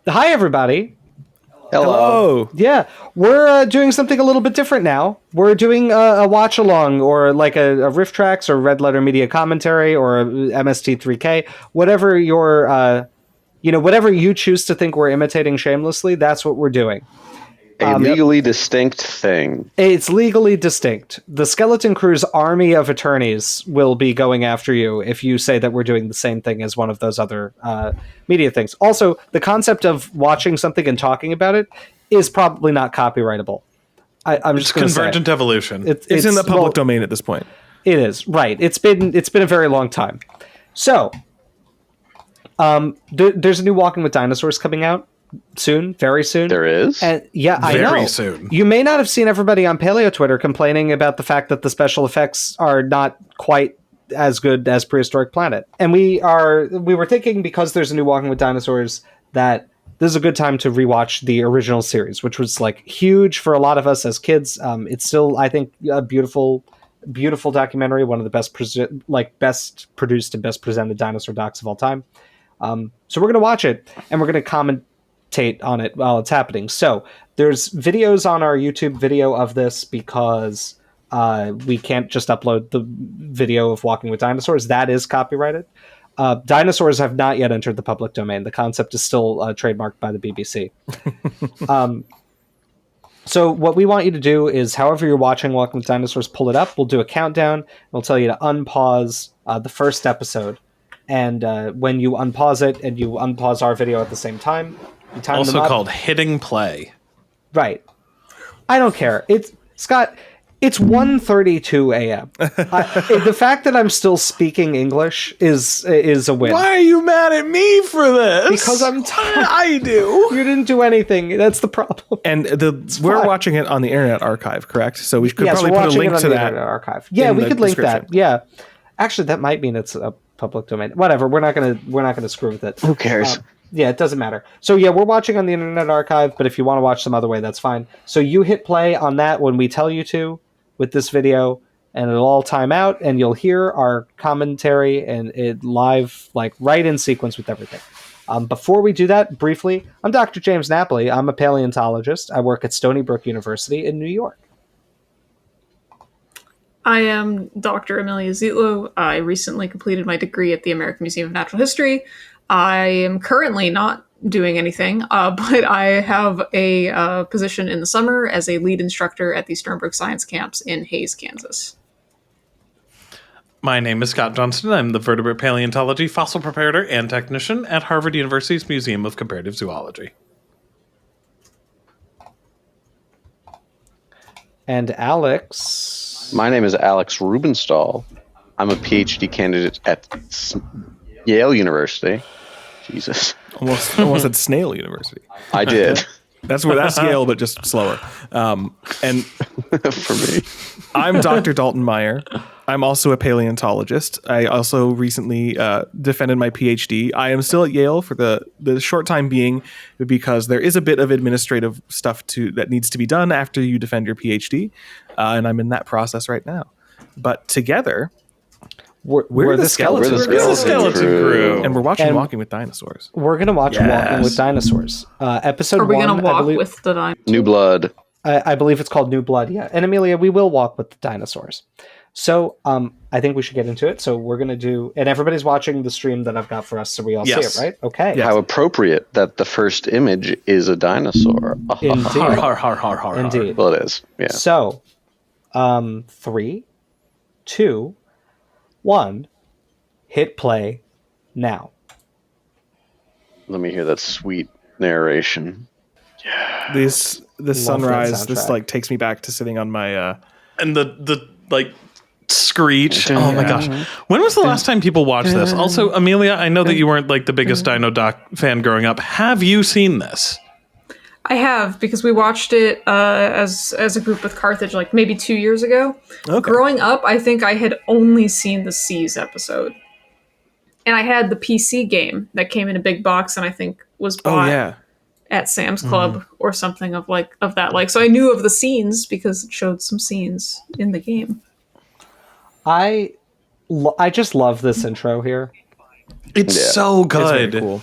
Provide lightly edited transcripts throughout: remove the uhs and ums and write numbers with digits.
Hi, everybody. Hello. Yeah, we're doing something a little bit different now. We're doing a watch along, or like a Riff Tracks or Red Letter Media commentary or a MST3K, whatever your whatever you choose to think we're imitating shamelessly. That's what we're doing. A legally distinct thing. It's legally distinct. The Skeleton Crew's army of attorneys will be going after you if you say that we're doing the same thing as one of those other media things. Also, the concept of watching something and talking about it is probably not copyrightable. I'm just going to say convergent evolution. It's in the public domain at this point. It is, right. It's been a very long time. So, there's a new Walking with Dinosaurs coming out. Soon, very soon. There is? And yeah, I know. Very soon. You may not have seen everybody on Paleo Twitter complaining about the fact that the special effects are not quite as good as Prehistoric Planet. And we were thinking, because there's a new Walking with Dinosaurs, that this is a good time to rewatch the original series, which was like huge for a lot of us as kids. It's still, I think, a beautiful documentary, one of the best produced and best presented dinosaur docs of all time. So we're going to watch it, and we're going to commentate on it while it's happening. So there's videos on our YouTube video of this, because we can't just upload the video of Walking with Dinosaurs. That is copyrighted. Dinosaurs have not yet entered the public domain. The concept is still trademarked by the BBC. So what we want you to do is, however you're watching Walking with Dinosaurs, pull it up. We'll do a countdown. We'll tell you to unpause the first episode. And when you unpause it and you unpause our video at the same time, you time Also them up. called hitting play. Right. I don't care. Scott, it's 1:32 a.m. The fact that I'm still speaking English is a win. Why are you mad at me for this? Because I'm tired. I do. You didn't do anything. That's the problem. And we're watching it on the Internet Archive, correct? So we could probably put a link to that. Archive. Yeah, we could link that. Yeah. Actually, that might mean it's a public domain. Whatever. We're not gonna screw with it. Who cares? Yeah, it doesn't matter. So yeah, we're watching on the Internet Archive, but if you want to watch some other way, that's fine. So you hit play on that when we tell you to with this video, and it'll all time out, and you'll hear our commentary and it live, like right in sequence with everything. Before we do that, briefly, I'm Dr. James Napoli. I'm a paleontologist. I work at Stony Brook University in New York. I am Dr. Amelia Zietlow. I recently completed my degree at the American Museum of Natural History. I am currently not doing anything, but I have a position in the summer as a lead instructor at the Sternberg Science Camps in Hays, Kansas. My name is Scott Johnston. I'm the vertebrate paleontology fossil preparator and technician at Harvard University's Museum of Comparative Zoology. And Alex. My name is Alex Rubenstahl. I'm a PhD candidate at Yale University. Jesus. Almost at Snail University. I did. That's Yale, but just slower. And for me, I'm Dr. Dalton Meyer. I'm also a paleontologist. I also recently defended my PhD. I am still at Yale for the short time being, because there is a bit of administrative stuff that needs to be done after you defend your PhD, and I'm in that process right now. But together, we're the skeleton crew. And we're watching Walking with Dinosaurs. We're going to watch Walking with Dinosaurs. Episode 1. Are we going to walk with the dinosaurs? New Blood. I believe it's called New Blood, yeah. And Amelia, we will walk with the dinosaurs. So I think we should get into it. So we're going to do... And everybody's watching the stream that I've got for us, so we all see it, right? Okay. How appropriate that the first image is a dinosaur. Indeed. Indeed. Well, it is, yeah. So, 3, 2, 1, hit play now. Let me hear that sweet narration. The sunrise, this like takes me back to sitting on my and the like screech. Oh my gosh. When was the last time people watched this? Also, Amelia, I know that you weren't like the biggest Dino Doc fan growing up. Have you seen this? I have, because we watched it as a group with Carthage like maybe 2 years ago. Okay. Growing up, I think I had only seen the Seas episode. And I had the PC game that came in a big box and I think was bought at Sam's Club or something of that. Like, so I knew of the scenes because it showed some scenes in the game. I just love this intro here. It's so good. It's very cool.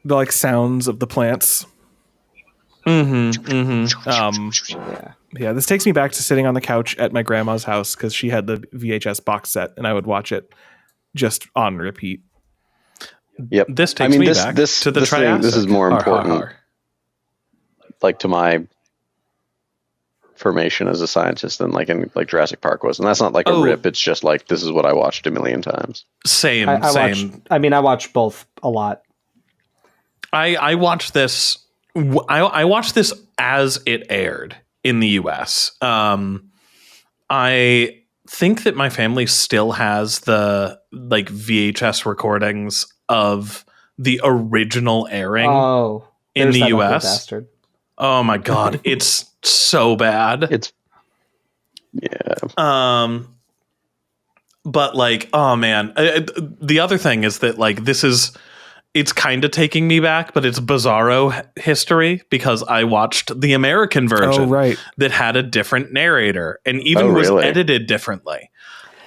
the like sounds of the plants. Yeah, this takes me back to sitting on the couch at my grandma's house because she had the VHS box set, and I would watch it just on repeat. Yep. This takes me back to the Triassic. This is more important, like to my formation as a scientist than like in like Jurassic Park was, and that's not like a rip. It's just like this is what I watched a million times. Same. I watched both a lot. I watched this. I watched this as it aired in the US. I think that my family still has the like VHS recordings of the original airing in the US. Bastard. Oh my God. It's so bad. But like, oh man, the other thing is that like, it's kind of taking me back, but it's bizarro history because I watched the American version that had a different narrator and even was edited differently.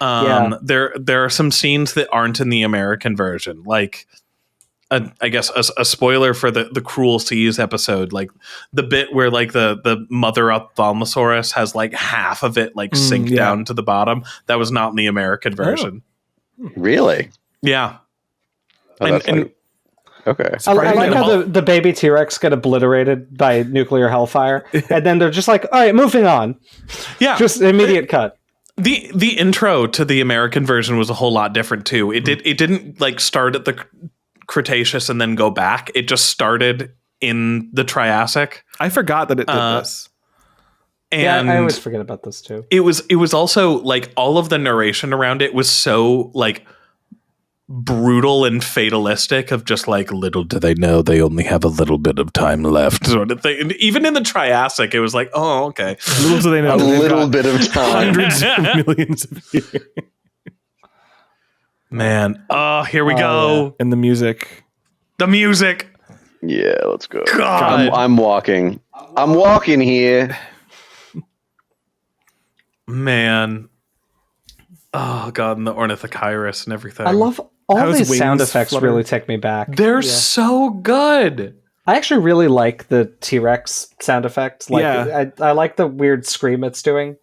There are some scenes that aren't in the American version, like I guess a spoiler for the Cruel Seas episode, like the bit where like the mother Ophthalmosaurus has like half of it like sink down to the bottom. That was not in the American version. Really? Yeah. Okay. I like how the baby T-Rex get obliterated by nuclear hellfire, and then they're just like, all right, moving on. Yeah. Just immediate cut. The intro to the American version was a whole lot different too. It didn't like start at the Cretaceous and then go back. It just started in the Triassic. I forgot that it did this. And I always forget about this too. It was also like all of the narration around it was so like brutal and fatalistic of just like, little do they know they only have a little bit of time left sort of thing. And even in the Triassic, it was like, oh, okay. Little do they know. A little bit of time. Hundreds of millions of years. Man. Oh, here we go. Yeah. And the music. Yeah, let's go. God. I'm walking. I'm walking here. Man. Oh, God. And the Ornithochirus and everything. I love all How's these sound wings effects flutter? really take me back. They're so good. I actually really like the T-Rex sound effect. Like, I like the weird scream it's doing.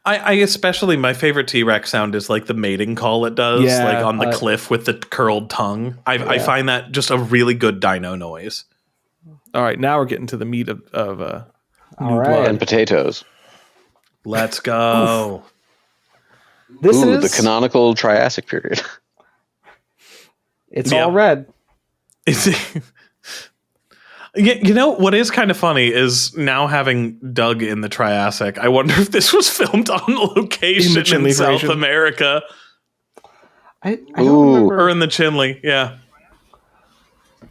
I especially, my favorite T-Rex sound is like the mating call it does, like on the cliff with the curled tongue. I find that just a really good dino noise. All right, now we're getting to the meat of All right. And potatoes. Let's go. This is the canonical Triassic period. It's all red. You know, what is kind of funny is now having dug in the Triassic, I wonder if this was filmed on location in South America. I don't remember. Or in the Chinle, yeah.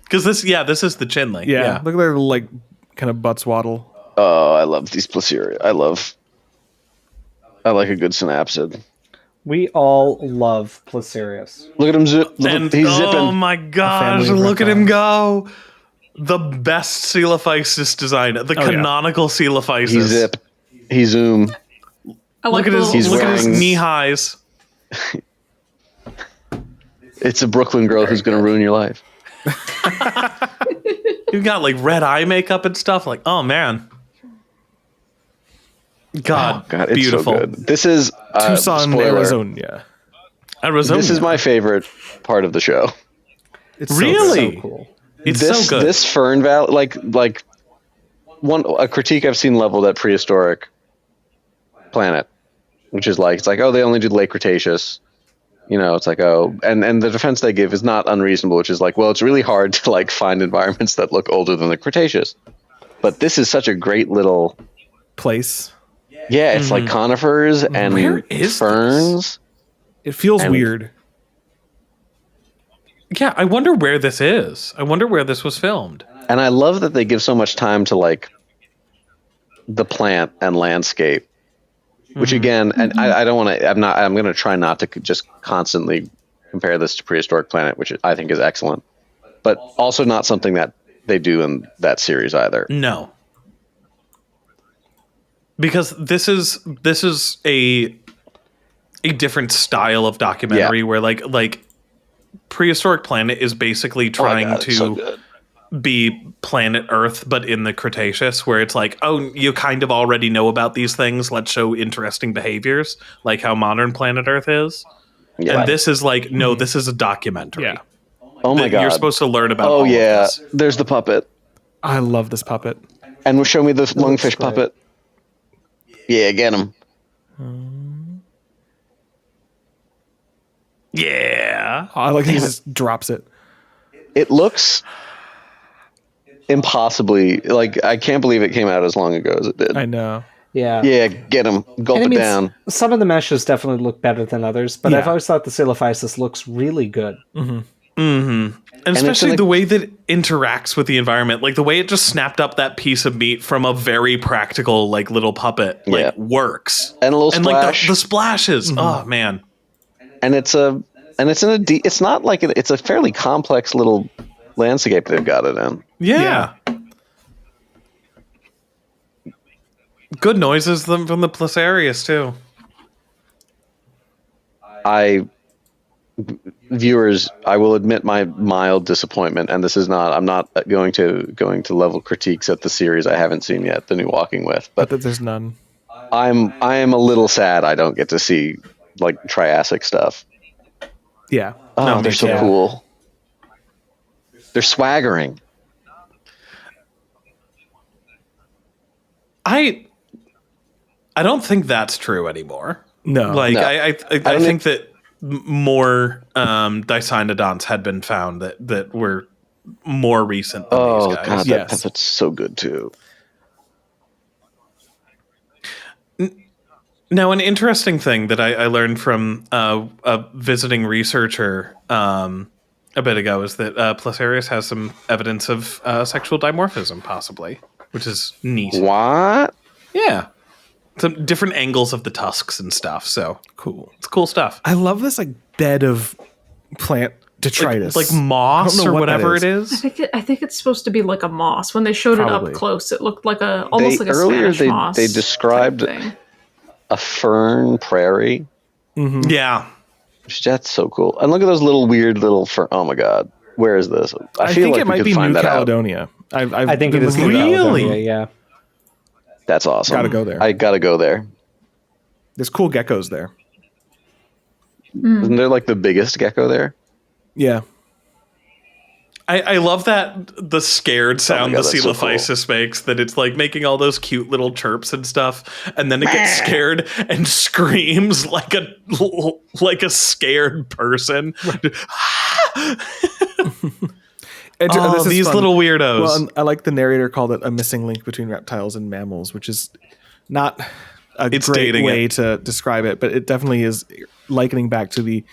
Because this is the Chinle. Yeah, look at their like kind of butts waddle. Oh, I love these Placeria. I like a good synapsid. We all love Placerias. Look at him zip. He's zipping. Oh my gosh, look at him go. The best Coelophysis design, the canonical Coelophysis. He zip. He zoom. Look at his knee highs. It's a Brooklyn girl who's going to ruin your life. You've got like red eye makeup and stuff. Like, oh man. God, it's beautiful. so good. This is Tucson, Arizona. This is my favorite part of the show. It's really so cool. It's so good. This Fern Valley, like a critique I've seen leveled at prehistoric planet, which is like, it's like, oh, they only do late Cretaceous. You know, it's like, oh, and the defense they give is not unreasonable, which is like, well, it's really hard to like find environments that look older than the Cretaceous. But this is such a great little place. Yeah, it's like conifers and ferns. This? It feels weird. Yeah, I wonder where this is. I wonder where this was filmed. And I love that they give so much time to like the plant and landscape, which again, and I don't want to, I'm going to try not to just constantly compare this to Prehistoric Planet, which I think is excellent, but also not something that they do in that series either. No. Because this is a different style of documentary where like Prehistoric Planet is basically trying to be planet Earth, but in the Cretaceous, where it's like, oh, you kind of already know about these things. Let's show interesting behaviors, like how modern planet Earth is. Yeah. And this is like, no, this is a documentary. Yeah. Oh my God. You're supposed to learn about. Oh yeah, this. There's the puppet. I love this puppet. And show me the lungfish puppet. Yeah, get him. Yeah. I like he just drops it. It looks impossibly like I can't believe it came out as long ago as it did. I know. Yeah. Yeah, get him. Gulp it down. Some of the meshes definitely look better than others, but I've always thought the Coelophysis looks really good. Mm-hmm. Mm-hmm. And especially the way that it interacts with the environment, like the way it just snapped up that piece of meat from a very practical, like little puppet, like works. And a little splash. Like the splashes. Mm-hmm. Oh man. And it's not like it's a fairly complex little landscape they've got it in. Yeah. Good noises from the Placerias too. Viewers, I will admit my mild disappointment, and this is not. I'm not going to level critiques at the series I haven't seen yet, the new Walking With, but there's none. I am a little sad I don't get to see like Triassic stuff. Yeah. Oh, no, they're so cool. They're swaggering. I don't think that's true anymore. No. Like I think that more Dicynodonts had been found that were more recent than these guys. God, that puppet's so good too. Now, an interesting thing that I learned from a visiting researcher a bit ago is that Placerias has some evidence of sexual dimorphism, possibly, which is neat. What? Yeah. Some different angles of the tusks and stuff. So cool. It's cool stuff. I love this like bed of plant detritus, like moss or whatever it is. I think it's supposed to be like a moss. When they showed it up close, it looked like almost like a Spanish moss. They described a fern prairie. Mm-hmm. Yeah, that's so cool. And look at those weird little fern. Oh my God, where is this? I think it might be New Caledonia. I think it is really. Yeah. That's awesome. Gotta go there. I gotta go there. There's cool geckos there. Isn't there like the biggest gecko there? Yeah. I love that the scared sound the Coelophysis makes, that it's like making all those cute little chirps and stuff, and then it gets scared and screams like a scared person. These fun. Little weirdos. Well, I like the narrator called it a missing link between reptiles and mammals, which is not a great way to describe it, but it definitely is likening back to the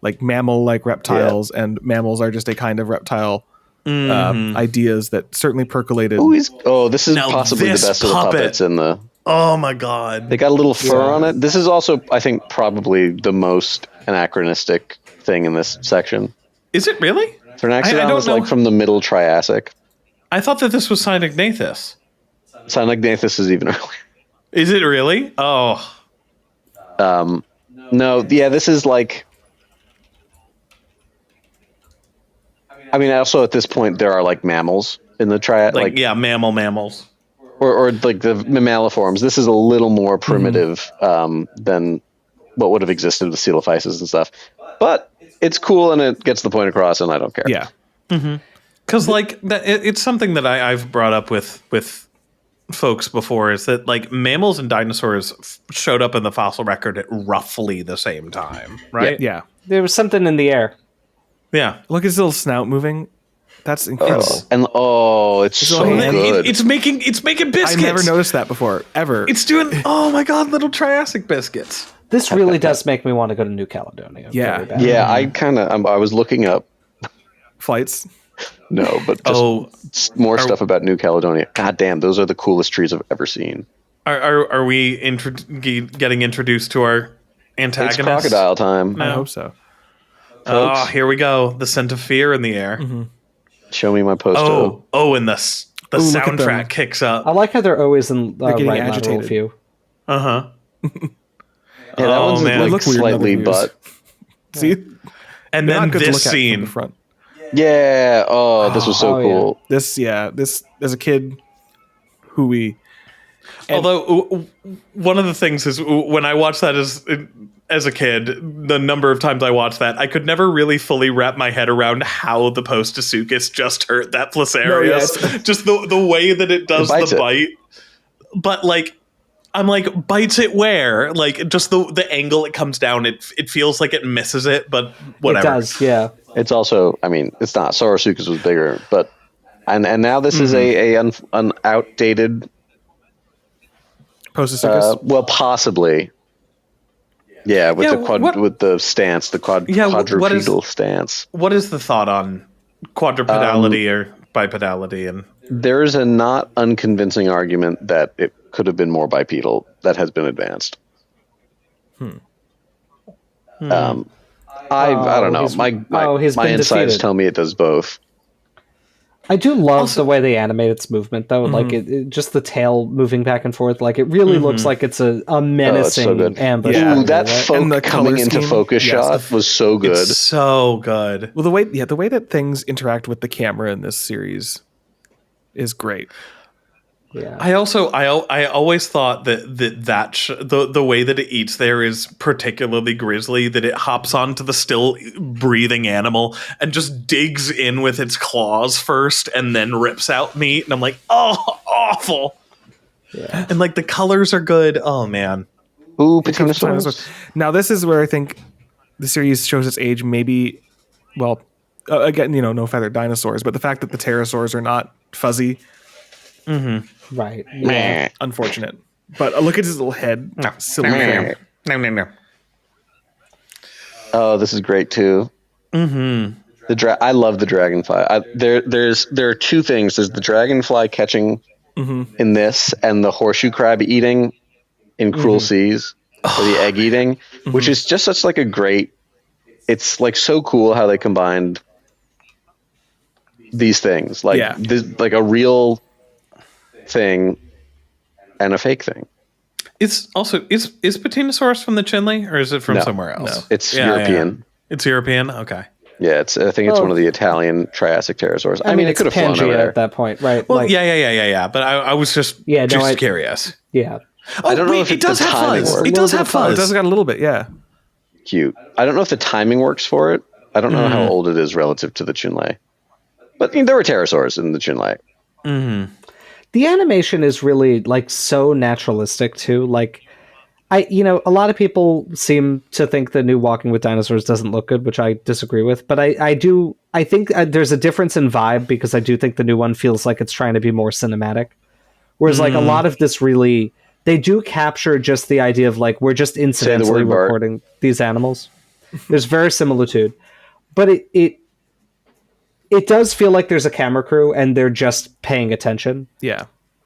like mammal-like reptiles, and mammals are just a kind of reptile ideas that certainly percolated. This is possibly the best of the puppets in the... Oh my God. They got a little fur on it. This is also, I think, probably the most anachronistic thing in this section. Is it really? Thernaxodon was like from the middle Triassic. I thought that this was Cynognathus. Cynognathus is even earlier. Is it really? Oh. No, yeah, this is like... I mean, also at this point, there are like mammals in the Triassic. Mammals. Or like the mammaliforms. This is a little more primitive than what would have existed with Coelophysis and stuff. But it's cool and it gets the point across, and I don't care. Yeah. Because it's something that I've brought up with folks before, is that like mammals and dinosaurs showed up in the fossil record at roughly the same time, right? Yeah. There was something in the air. Yeah. Look at his little snout moving. That's incredible. It's so good. It's making biscuits. I never noticed that before, ever. It's doing, oh my God, little Triassic biscuits. This really does make me want to go to New Caledonia. Yeah. Yeah, I was looking up flights. No, but just more stuff about New Caledonia. God damn, those are the coolest trees I've ever seen. Are we getting introduced to our antagonist? It's crocodile time. No. I hope so. Oh, here we go. The scent of fear in the air. Mm-hmm. Show me my poster. And the soundtrack kicks up. I like how they're always in right agitated. lateral view. Yeah, that one's like slightly butt. See? And then this scene. Yeah. Oh, this was so cool. Yeah. This as a kid, Although one of the things is when I watched that as a kid, the number of times I watched that, I could never really fully wrap my head around how the Postosuchus just hurt that Placerias. Just the way that it does the bite. But like, I'm like, bites it where? Like, just the angle it comes down, it feels like it misses it, but whatever. It does, yeah. It's also, I mean, it's not. Saurosuchus was bigger, but and now this is an outdated Postosuchus. Well, possibly. Yeah, with the stance, the quadrupedal stance. What is the thought on quadrupedality or bipedality? And there's a not unconvincing argument that it could have been more bipedal that has been advanced. I don't know. My insights tell me it does both. I do love the way they animate its movement, though. Like just the tail moving back and forth. Like it really looks like it's a menacing ambush. Yeah. Ooh, that folk coming into focus shot was so good. It's so good. Well, the way that things interact with the camera in this series is great. Yeah. I always thought that the way that it eats there is particularly grisly, that it hops onto the still breathing animal and just digs in with its claws first and then rips out meat. And I'm like, oh, awful. Yeah. And like the colors are good. Oh man. Ooh, Plateosaurus. Now this is where I think the series shows its age. Maybe, well, again, no feathered dinosaurs, but the fact that the pterosaurs are not fuzzy. Right. Yeah. Unfortunate. But look at his little head. No. Oh, this is great too. I love the dragonfly. There are two things. There's the dragonfly catching in this, and the horseshoe crab eating in Cruel Seas, or the egg eating, which is just such like a great. It's like so cool how they combined these things, like like a real thing and a fake thing. It's also is Patinosaurus from the Chinle, or is it from somewhere else? No, it's European. Yeah. It's European. Okay. Yeah, I think it's one of the Italian Triassic pterosaurs. I mean, it could have flown over there at that point, right? Well, yeah. But I was just curious. Yeah. I don't know if it does have fuzz. It does have fuzz. It does got a little bit, yeah. Cute. I don't know if the timing works for it. I don't know how old it is relative to the Chinle. But there were pterosaurs in the Chinle. The animation is really like so naturalistic too. Like a lot of people seem to think the new Walking with Dinosaurs doesn't look good, which I disagree with. But I think there's a difference in vibe, because I do think the new one feels like it's trying to be more cinematic. Whereas like a lot of this really, they do capture just the idea of like, we're just incidentally recording these animals. There's verisimilitude, but it does feel like there's a camera crew and they're just paying attention. Yeah.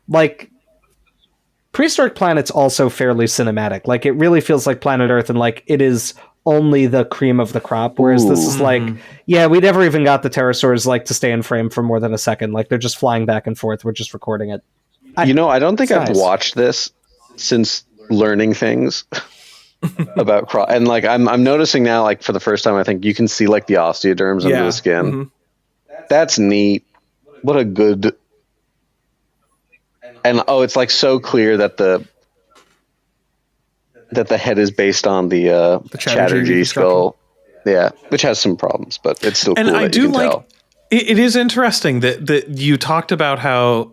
Like, Prehistoric Planet's also fairly cinematic. Like, it really feels like Planet Earth, and like it is only the cream of the crop. Whereas this is like, we never even got the pterosaurs like to stay in frame for more than a second. Like, they're just flying back and forth. We're just recording it. I don't think I've watched this since learning things about and like I'm noticing now, like for the first time, I think you can see like the osteoderms under the skin. That's neat. What a good. And it's like so clear that the head is based on the Chatterjee skull. Yeah, which has some problems, but it's still cool. And I do like tell. It is interesting that you talked about how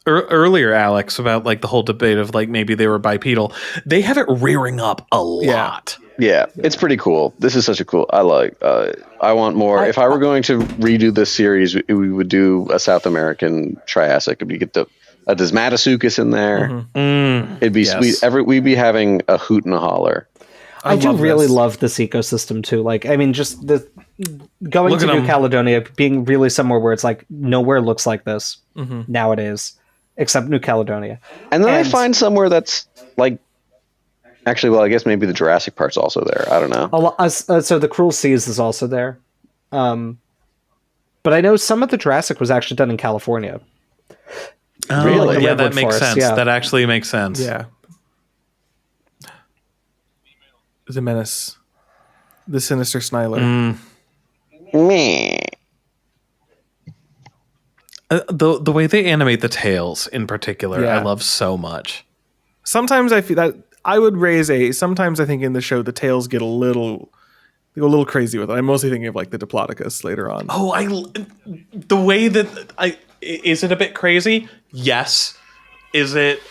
earlier, Alex, about like the whole debate of like maybe they were bipedal. They have it rearing up a lot. Yeah, it's pretty cool. This is such a cool. I like. I want more. If I were going to redo this series, we would do a South American Triassic. We get a Desmatasuchus in there. It'd be sweet. We'd be having a hoot and a holler. I do really love this ecosystem too. Like, I mean, just going to New Caledonia, being really somewhere where it's like nowhere looks like this nowadays, except New Caledonia. And then I find somewhere that's like, actually, well, I guess maybe the Jurassic part's also there. I don't know. So the Cruel Seas is also there. But I know some of the Jurassic was actually done in California. Oh, really? Yeah, that makes sense. Yeah. That actually makes sense. Yeah. The Menace. The Sinister Sniler. The way they animate the tails in particular, I love so much. Sometimes I feel that I would raise sometimes I think in the show the tails get a little crazy with it. I'm mostly thinking of like the Diplodocus later on. Oh, the way that is it a bit crazy? Yes. Is it?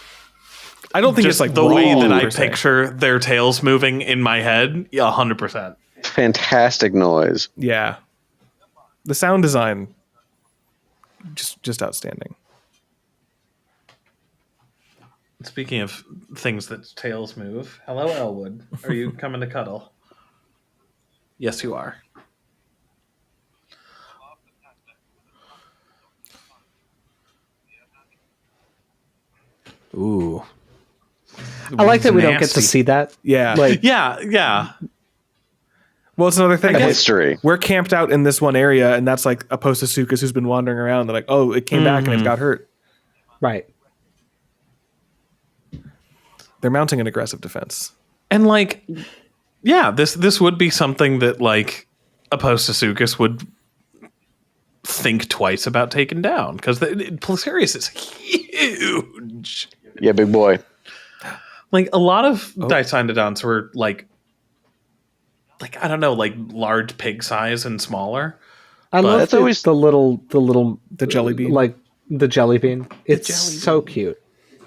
I don't think it's like the way that I picture their tails moving in my head. Yeah, 100%. Fantastic noise. Yeah, the sound design, just outstanding. Speaking of things that tails move, hello Elwood. Are you coming to cuddle? Yes, you are. Ooh. I like that we don't get to see that. Yeah. Yeah. Well, it's another thing. History. We're camped out in this one area, and that's like a Postosuchus who's been wandering around. They're like, oh, it came back and it got hurt. Right. They're mounting an aggressive defense. And like, yeah, this would be something that like a Postosuchus would think twice about taking down, because Placerias is huge. Yeah, big boy. Like a lot of Dicynodonts were like I don't know, like large pig size and smaller. I love the jelly bean, like the jelly bean. It's so cute.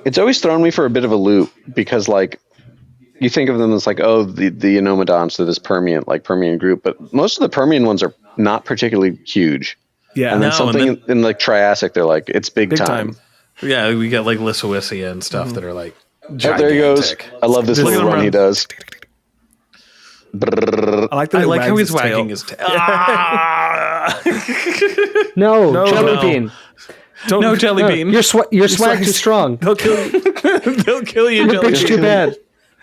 It's always thrown me for a bit of a loop because like you think of them as like the Anomodonts, they're this Permian group, but most of the Permian ones are not particularly huge. Yeah, and then in like Triassic, they're like it's big time. Yeah, we got like Lysowisia and stuff that are like gigantic. Oh, there he goes. I love this little run he does. I like how he's wagging his tail. No, jelly bean. No jelly bean. Your swag too strong. They'll kill you. They'll kill you. Your bitch too bad.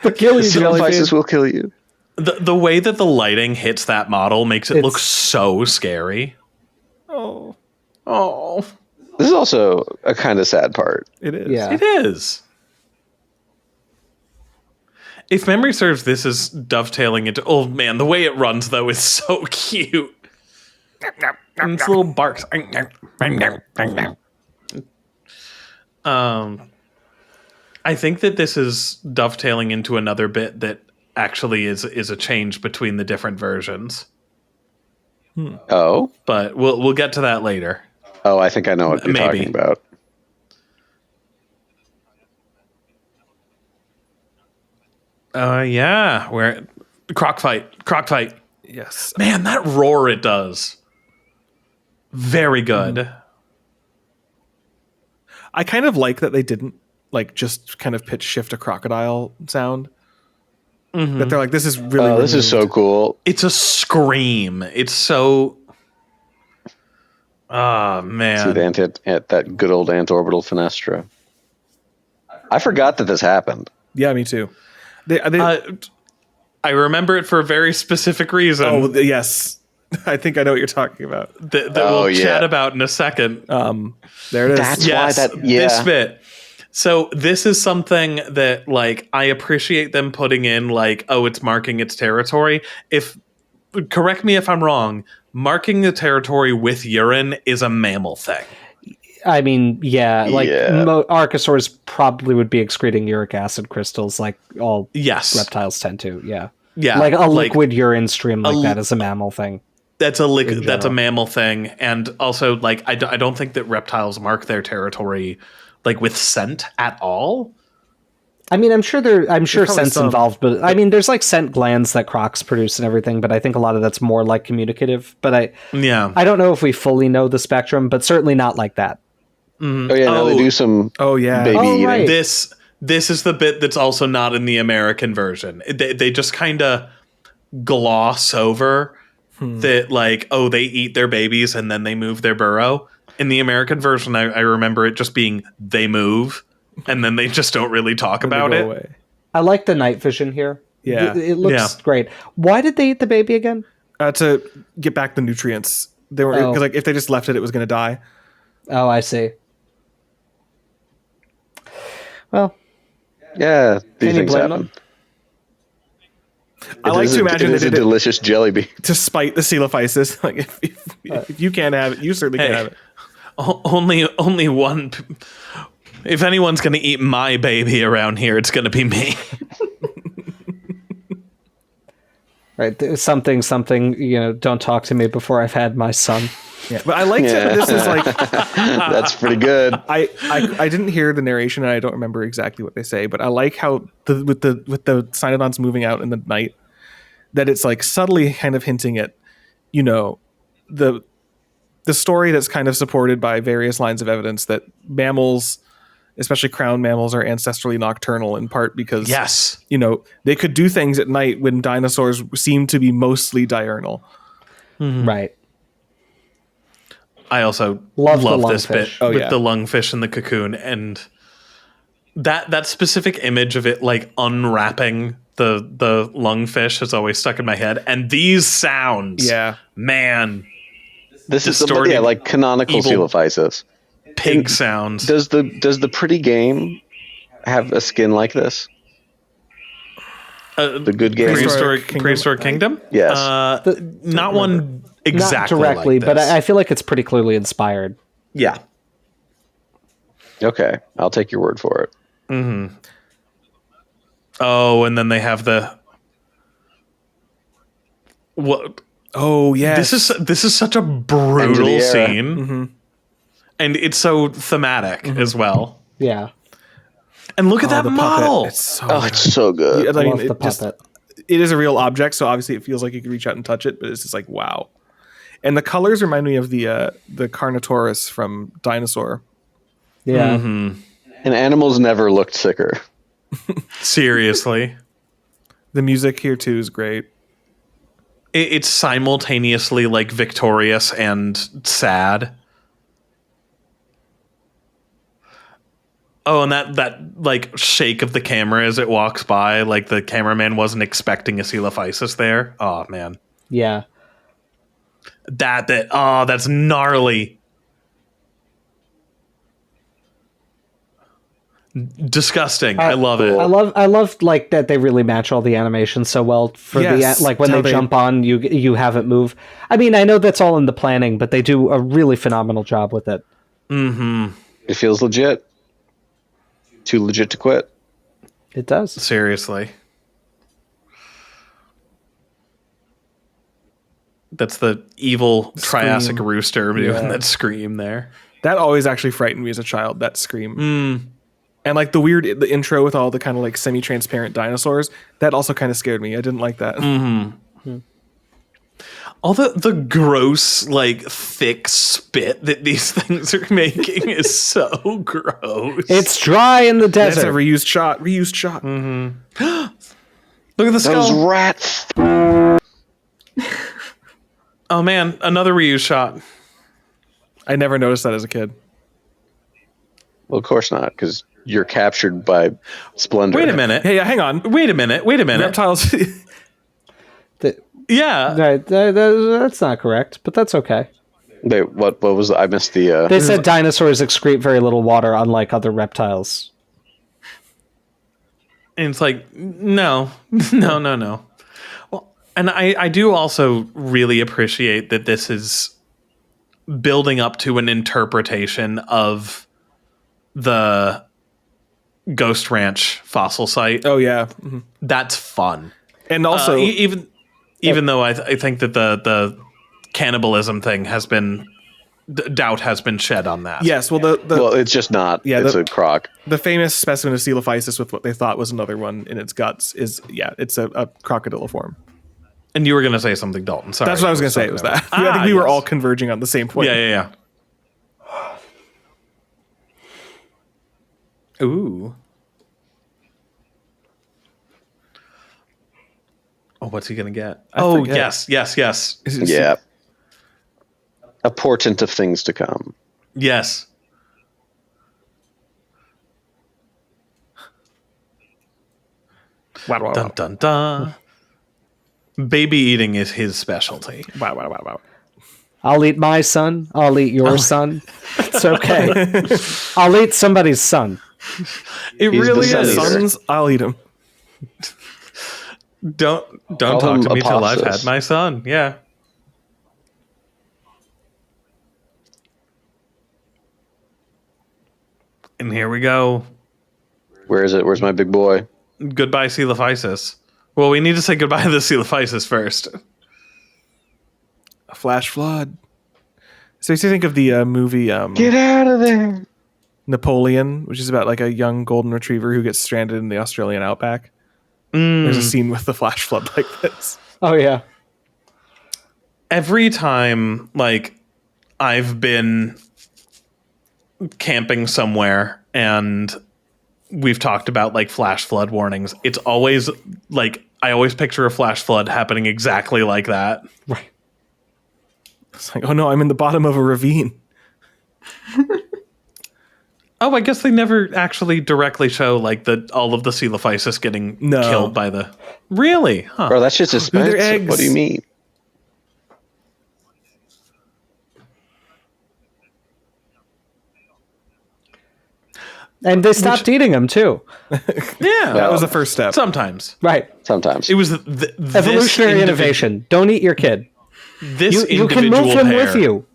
They'll kill you. Cynodont will kill you. The way that the lighting hits that model makes it look so scary. Oh. This is also a kind of sad part. It is. Yeah. It is. If memory serves, this is dovetailing into... Oh, man, the way it runs, though, is so cute. And its little barks. I think that this is dovetailing into another bit that actually is a change between the different versions. Oh? But we'll get to that later. Oh, I think I know what you're talking about. Yeah. Where croc fight. Yes. Man, that roar it does. Very good. I kind of like that they didn't like just kind of pitch shift a crocodile sound. That they're like, this is really. Oh, this is so cool. It's a scream. It's so. Oh man! See at that good old antorbital fenestra. I forgot that this happened. Yeah, me too. I remember it for a very specific reason. Oh yes, I think I know what you're talking about. That we'll chat about in a second. There it is. That's why this bit. So this is something that like I appreciate them putting in, like, oh, it's marking its territory. Correct me if I'm wrong, marking the territory with urine is a mammal thing. I mean, Archosaurs probably would be excreting uric acid crystals like all reptiles tend to. Yeah, like a liquid urine stream like that is a mammal thing. That's a mammal thing, and also like I don't think that reptiles mark their territory like with scent at all. I mean, I'm sure scent's involved, but I mean, there's like scent glands that crocs produce and everything, but I think a lot of that's more like communicative. But I don't know if we fully know the spectrum, but certainly not like that. Mm-hmm. Oh yeah, now they do some baby eating. Right. This is the bit that's also not in the American version. They just kind of gloss over that, like, oh, they eat their babies and then they move their burrow. In the American version, I remember it just being they move, and then they just don't really talk about it. Away. I like the night vision here. Yeah. It looks great. Why did they eat the baby again? To get back the nutrients. They were because like if they just left it, it was going to die. Oh, I see. Well, yeah, these things happen. I like to imagine it is a delicious jelly bean to spite the coelophysis. Like if you can't have it, you certainly can't have it. only one. If anyone's going to eat my baby around here, it's going to be me. Right, something. Don't talk to me before I've had my son. Yeah, but I like that this is like that's pretty good. I didn't hear the narration and I don't remember exactly what they say, but I like how with the Cynodonts moving out in the night, that it's like subtly kind of hinting at, the story that's kind of supported by various lines of evidence that mammals, especially crowned mammals, are ancestrally nocturnal, in part because they could do things at night when dinosaurs seem to be mostly diurnal. Mm-hmm. Right. I also love this bit with the lungfish in the cocoon, and that specific image of it like unwrapping the lungfish has always stuck in my head. And these sounds, man, this is like canonical coelophysis. Pig sounds. Does the pretty game have a skin like this? The good game, prehistoric kingdom. Yes, not one exactly, not directly, like but I feel like it's pretty clearly inspired. Yeah. Okay, I'll take your word for it. Mm-hmm. Oh, and then they have what? Oh yeah. This is such a brutal scene. Mm-hmm. And it's so thematic as well. Yeah. And look at that model. It's so good. I mean, the puppet. It is a real object, so obviously it feels like you could reach out and touch it, but it's just like, wow. And the colors remind me of the Carnotaurus from Dinosaur. Yeah. Mm-hmm. And animals never looked sicker. Seriously. The music here too is great. It's simultaneously like victorious and sad. Oh, and that like shake of the camera as it walks by, like the cameraman wasn't expecting a coelophysis there. Oh man. Yeah. That's gnarly. Disgusting. I love it. I love like that they really match all the animations so well for like when they jump on, you have it move. I mean, I know that's all in the planning, but they do a really phenomenal job with it. Mm-hmm. It feels legit. Too legit to quit. It does. Seriously. That's the evil Triassic rooster doing that scream there. That always actually frightened me as a child, that scream. And like the intro with all the kind of like semi-transparent dinosaurs, that also kind of scared me. I didn't like that. Mm-hmm. All the gross, like, thick spit that these things are making is so gross. It's dry in the desert. That's a reused shot. Mm-hmm. Look at the skull. Those rats. Oh, man. Another reused shot. I never noticed that as a kid. Well, of course not, because you're captured by splendor. Wait a minute. Hey, hang on. Wait a minute. Reptiles... Yeah, right. That's not correct, but that's okay. Wait, what was I missed the? They said dinosaurs excrete very little water, unlike other reptiles. And it's like no. Well, and I do also really appreciate that this is building up to an interpretation of the Ghost Ranch fossil site. Oh yeah, mm-hmm. That's fun. And also, even though I think that the cannibalism thing has been doubt has been shed on that. Yes, well well, it's just not. Yeah, it's a croc. The famous specimen of coelophysis with what they thought was another one in its guts is it's a crocodiliform. And you were going to say something, Dalton. Sorry, that's what I was going to say. It was that. I think we were all converging on the same point. Yeah. Ooh. Oh, what's he going to get? Yes. Yeah. A portent of things to come. Yes. Wow. Dun, dun, dun. Baby eating is his specialty. Wow. I'll eat my son. I'll eat your son. It's okay. I'll eat somebody's son. It really is. Sons, I'll eat them. Don't talk to me till I've had my son. Yeah. And here we go. Where is it? Where's my big boy? Goodbye, Coelophysis. Well, we need to say goodbye to the Coelophysis first. A flash flood. So you think of the movie Get out of there. Napoleon, which is about like a young golden retriever who gets stranded in the Australian outback. There's a scene with the flash flood like this. Oh yeah. Every time, like, I've been camping somewhere and we've talked about like flash flood warnings, it's always like I always picture a flash flood happening exactly like that. Right. It's like, oh no, I'm in the bottom of a ravine. Oh, I guess they never actually directly show like all of the Coelophysis getting killed by the. Really? Huh. Bro, that's just suspense. eggs. What do you mean? And they stopped eating them too. Yeah, That was the first step. sometimes. Right. Sometimes. It was Evolutionary innovation. Don't eat your kid. This You can individual move him pair, with you.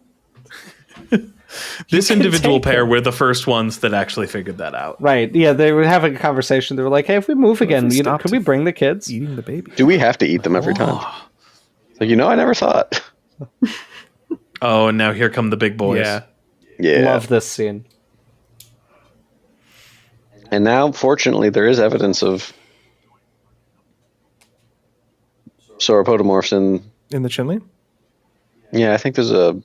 This can individual take pair him. were the first ones that actually figured that out. Right. Yeah, they were having a conversation. They were like, hey, if we move again, we you know, stopped could we bring the kids? Eating the baby. Do we have to eat them every time? Like, I never thought. Oh, and now here come the big boys. Yeah. Yeah. Love this scene. And now, fortunately, there is evidence of sauropodomorphs In the Chinley? Yeah, I think there's a...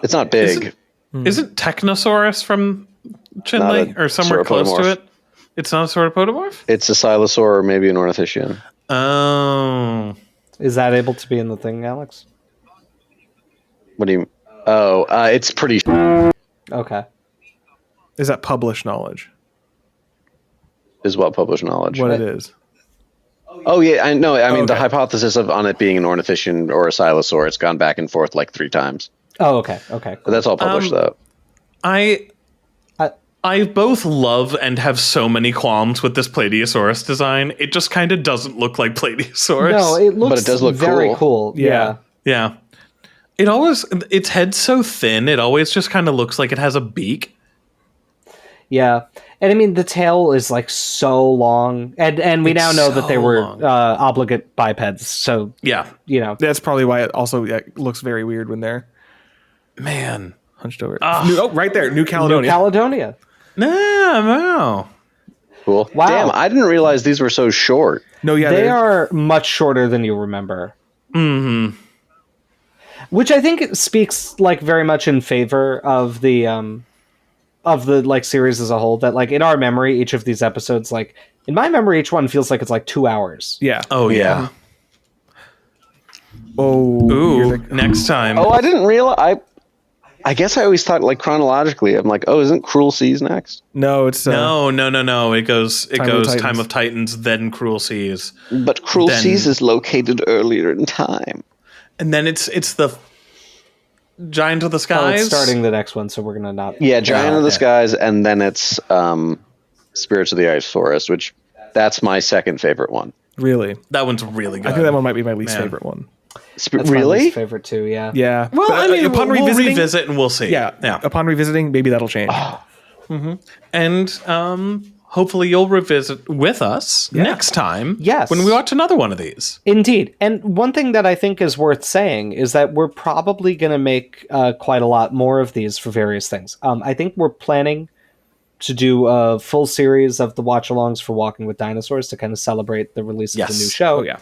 It's not big. Isn't Technosaurus from Chinley Not a or somewhere close to sauropodomorph. it? It's not a sauropodomorph? It's a silosaur or maybe an ornithischian. Oh. Is that able to be in the thing, Alex? What do you... Oh, it's pretty... Okay. Is that published knowledge? is what published knowledge. What it is? Oh yeah, I know. I mean, the Okay. hypothesis on it being an ornithischian or a silosaur, it's gone back and forth like 3 times. Oh, okay. Okay. But that's all published though. I both love and have so many qualms with this Plateosaurus design. It just kind of doesn't look like Plateosaurus. No, it looks But it does look very cool. cool. Yeah. Yeah. Its head's so thin, it always just kind of looks like it has a beak. Yeah. And I mean, the tail is like so long. And we It's now know that they so were long. obligate bipeds. So, Yeah. you know. That's probably why it also looks very weird when they're Man. hunched over. Right there, New Caledonia. New Caledonia. No. Cool. Wow. Damn, I didn't realize these were so short. No, yeah, They they're- are much shorter than you remember. Mm-hmm. Which I think speaks like very much in favor of the like series as a whole. That like in our memory, each of these episodes, like in my memory, each one feels like it's like 2 hours. Yeah. Oh, yeah. Oh. Ooh, next time. Oh, I didn't realize. I guess I always thought like chronologically. I'm like, oh, isn't Cruel Seas next? No, it's No. It goes Titans. Time of Titans, then Cruel Seas. But Cruel Then- Seas is located earlier in time. And then it's the Giant of the Oh, Skies. it's starting the next one, so we're gonna not. Yeah, Giant of the okay. Skies, and then it's Spirits of the Ice Forest, which that's my second favorite one. really. That one's really good. I think that one might be my least Man. favorite one. That's my Really? least favorite too. Yeah. Yeah. Well, But, I mean, upon we'll revisiting, revisit and we'll see. yeah. Upon revisiting, maybe that'll change. And hopefully you'll revisit with us next time. Yes. When we watch another one of these. Indeed. And one thing that I think is worth saying is that we're probably going to make quite a lot more of these for various things. I think we're planning to do a full series of the watch-alongs for Walking with Dinosaurs to kind of celebrate the release of the new show. Oh, yeah.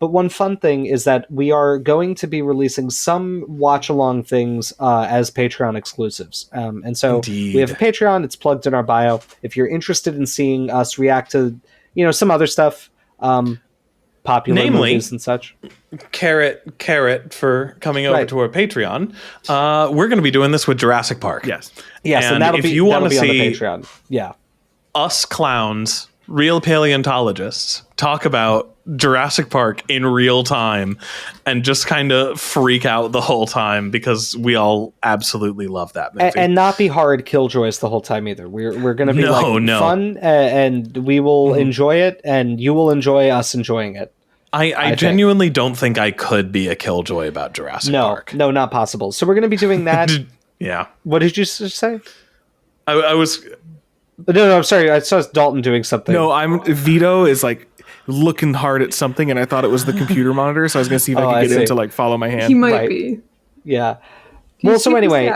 But one fun thing is that we are going to be releasing some watch-along things as Patreon exclusives. And so Indeed. we have a Patreon. It's plugged in our bio. If you're interested in seeing us react to, some other stuff, popular Namely- movies and such. Carrot for coming over Right. to our Patreon. We're going to be doing this with Jurassic Park. Yes. Yes, And and that'll if be, you that'll wanna be on see- the Patreon. Yeah. Us clowns, real paleontologists, talk about Jurassic Park in real time and just kind of freak out the whole time because we all absolutely love that movie. And not be hard killjoys the whole time either. We're going to be No. fun, and we will enjoy it, and you will enjoy us enjoying it. I think. genuinely don't think I could be a killjoy about Jurassic Park. No, not possible. So we're going to be doing that. Yeah. What did you just say? I was. No, I'm sorry. I saw Dalton doing something. No, Vito is like looking hard at something, and I thought it was the computer monitor, so I was going to see if I could get him to like follow my hand. He might be. Yeah. Well, so anyway,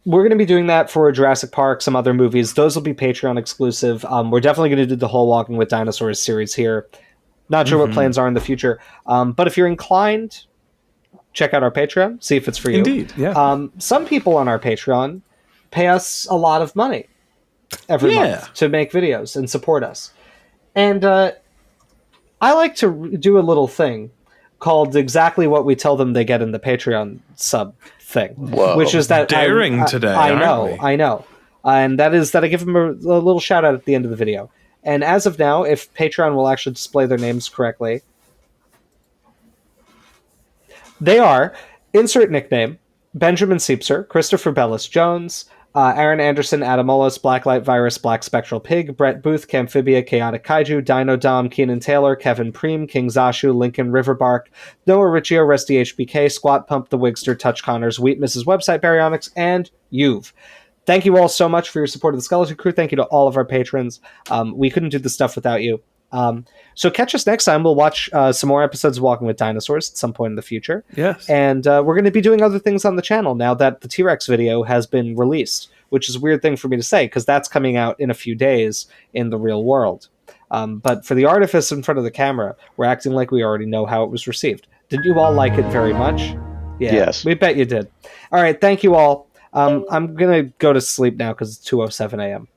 we're going to be doing that for Jurassic Park, some other movies. Those will be Patreon exclusive. We're definitely going to do the whole Walking with Dinosaurs series here. Not sure what plans are in the future. But if you're inclined, check out our Patreon, see if it's for you. Indeed, yeah. Some people on our Patreon pay us a lot of money every month to make videos and support us. And I like to do a little thing called exactly what we tell them they get in the Patreon sub thing. Whoa. Which is that daring today. I know. And that is that I give them a little shout out at the end of the video. And as of now, if Patreon will actually display their names correctly, they are insert nickname, Benjamin Seepser, Christopher Bellis Jones, Aaron Anderson, Adamolos, Blacklight Virus, Black Spectral Pig, Brett Booth, Camphibia, Chaotic Kaiju, Dino Dom, Keenan Taylor, Kevin Preem, King Zashu, Lincoln Riverbark, Noah Riccio, Rusty HBK, Squat Pump, The Wigster, Touch Connors, Wheat Mrs. Website, Baryonyx, and You've. Thank you all so much for your support of the Skeleton Crew. Thank you to all of our patrons. We couldn't do this stuff without you. So catch us next time. We'll watch some more episodes of Walking with Dinosaurs at some point in the future. Yes. And we're going to be doing other things on the channel now that the T-Rex video has been released, which is a weird thing for me to say because that's coming out in a few days in the real world. But for the artifice in front of the camera, we're acting like we already know how it was received. Did you all like it very much? Yeah, yes. We bet you did. All right. Thank you all. I'm going to go to sleep now because it's 2:07 a.m.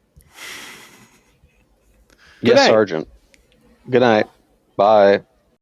Yes, Sergeant. Good night. Bye.